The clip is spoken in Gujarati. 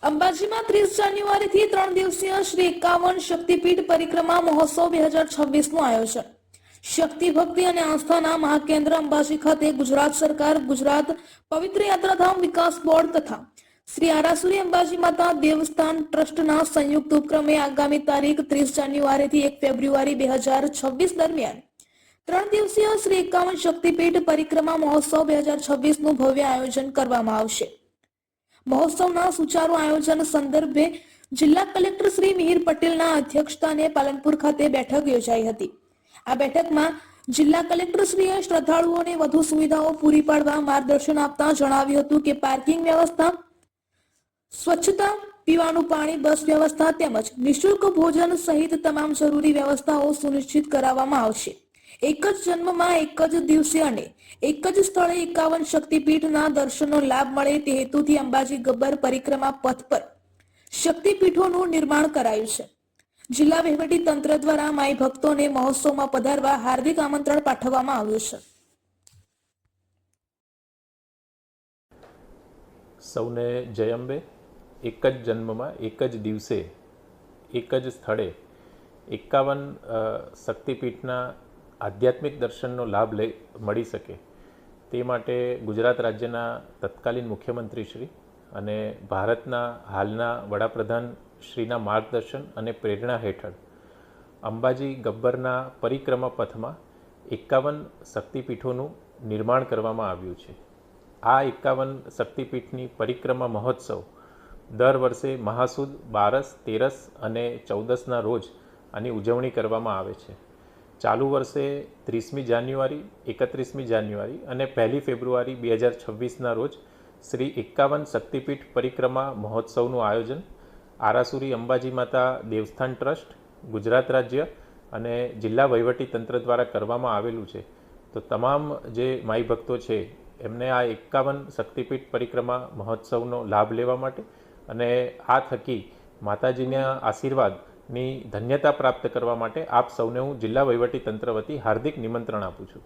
અંબાજીમાં 30 જાન્યુઆરીથી 3 દિવસીય શ્રી 51 શક્તિપીઠ પરિક્રમા મહોત્સવ 2026નું આયોજન. શક્તિ ભક્તિ અને આસ્થાના મહાકેન્દ્ર અંબાજી ખાતે ગુજરાત સરકાર, ગુજરાત પવિત્ર યાત્રાધામ વિકાસ બોર્ડ તથા શ્રી આરાસુરી અંબાજી માતા દેવસ્થાન ટ્રસ્ટના સંયુક્ત ઉપક્રમે આગામી તારીખ 30 જાન્યુઆરીથી 1 ફેબ્રુઆરી 2026 દરમિયાન 3 દિવસીય શ્રી 51 શક્તિપીઠ પરિક્રમા મહોત્સવ 2026નું ભવ્ય આયોજન કરવામાં આવશે. મહોત્સવના સુચારુ આયોજન સંદર્ભે જિલ્લા કલેક્ટર શ્રી મિહિર પટેલના અધ્યક્ષસ્થાને પાલનપુર ખાતે બેઠક યોજાઈ હતી. આ બેઠકમાં જિલ્લા કલેક્ટરશ્રીએ શ્રદ્ધાળુઓને વધુ સુવિધાઓ પૂરી પાડવા માર્ગદર્શન આપતા જણાવ્યું હતું કે પાર્કિંગ વ્યવસ્થા, સ્વચ્છતા, પીવાનું પાણી, બસ વ્યવસ્થા તેમજ નિઃશુલ્ક ભોજન સહિત તમામ જરૂરી વ્યવસ્થાઓ સુનિશ્ચિત કરાવવામાં આવશે. એક જ જન્મમાં એક જ દિવસે અને એક જ સ્થળે 51 શક્તિપીઠના દર્શનનો લાભ મળે તે હેતુથી અંબાજી ગબ્બર પરિક્રમા પથ પર શક્તિપીઠોનું નિર્માણ કરાયું છે. જિલ્લા વહીવટી તંત્ર દ્વારા માઈ ભક્તોને મહોત્સવમાં પધારવા હાર્દિક આમંત્રણ પાઠવવામાં આવ્યું છે. સૌને જય અંબે. એક જ જન્મમાં એક જ દિવસે એક જ સ્થળે 51 શક્તિપીઠના આધ્યાત્મિક દર્શનનો લાભ મળી શકે તે માટે ગુજરાત રાજ્યના તત્કાલીન મુખ્યમંત્રી શ્રી અને ભારતના હાલના વડાપ્રધાન શ્રીના માર્ગદર્શન અને પ્રેરણા હેઠળ અંબાજી ગબ્બરના પરિક્રમા પથમાં 51 શક્તિપીઠોનું નિર્માણ કરવામાં આવ્યું છે. આ 51 શક્તિપીઠની પરિક્રમા મહોત્સવ દર વર્ષે મહાસુદ 12, 13 અને 14ના રોજ આની ઉજવણી કરવામાં આવે છે. ચાલુ વર્ષે 30મી જાન્યુઆરી, 31મી જાન્યુઆરી અને 1 ફેબ્રુઆરી 2026ના રોજ શ્રી 51 શક્તિપીઠ પરિક્રમા મહોત્સવનું આયોજન આરાસુરી અંબાજી માતા દેવસ્થાન ટ્રસ્ટ, ગુજરાત રાજ્ય અને જિલ્લા વહીવટી તંત્ર દ્વારા કરવામાં આવેલું છે. તો તમામ જે માઈ ભક્તો છે એમને આ 51 શક્તિપીઠ પરિક્રમા મહોત્સવનો લાભ લેવા માટે અને આ થકી માતાજીના આશીર્વાદની ધન્યતા પ્રાપ્ત કરવા માટે આપ સૌને હું જિલ્લા વહીવટી તંત્ર વતી હાર્દિક નિમંત્રણ આપું છું.